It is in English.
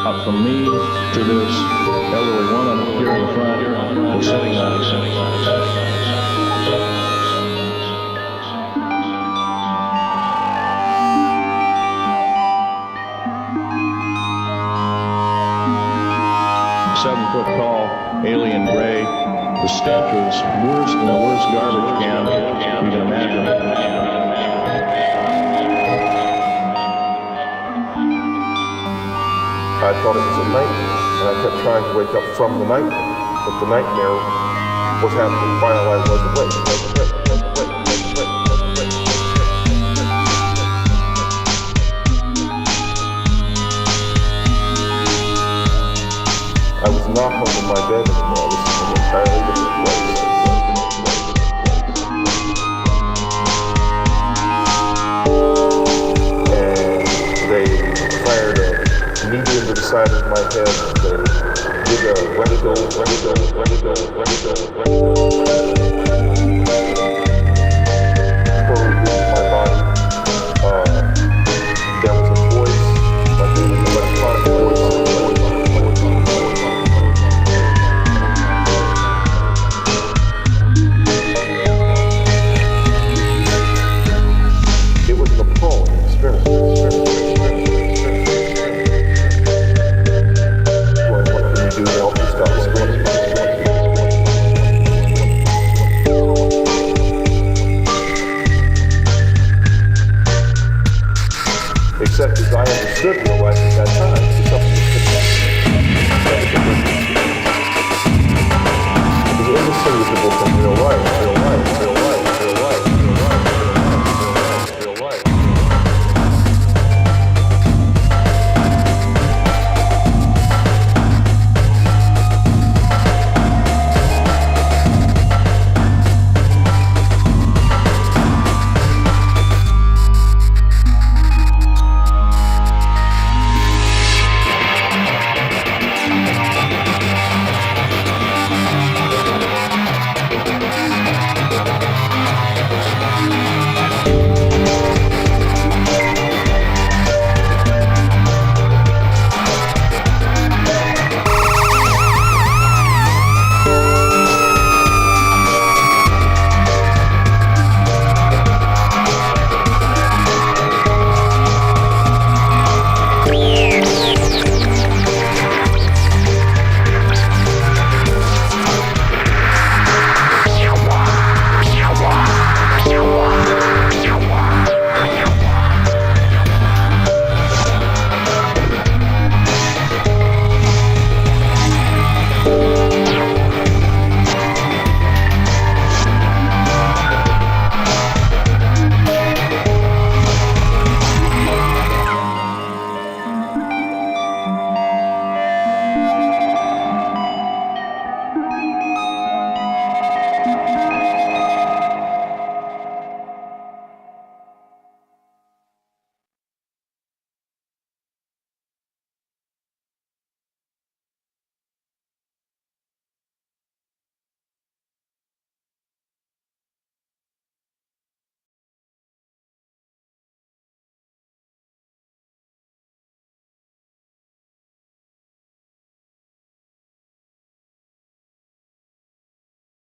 From me to this elderly woman here in the front who's sitting on it. Seven-foot tall, alien gray. The stench was worse than the worst garbage can you can imagine. I thought it was a nightmare, and I kept trying to wake up from the nightmare, but the nightmare was happening while I was awake. I was not home in my bed anymore. This was an entirely different place. And they fired a needle into the side of my head. They did a radical. Probe into my body. There was a voice, like an electronic voice. It was an appalling experience. What can you do to help you stop screaming? Except as I understood real life at that time, it's something that was indistinguishable from real life.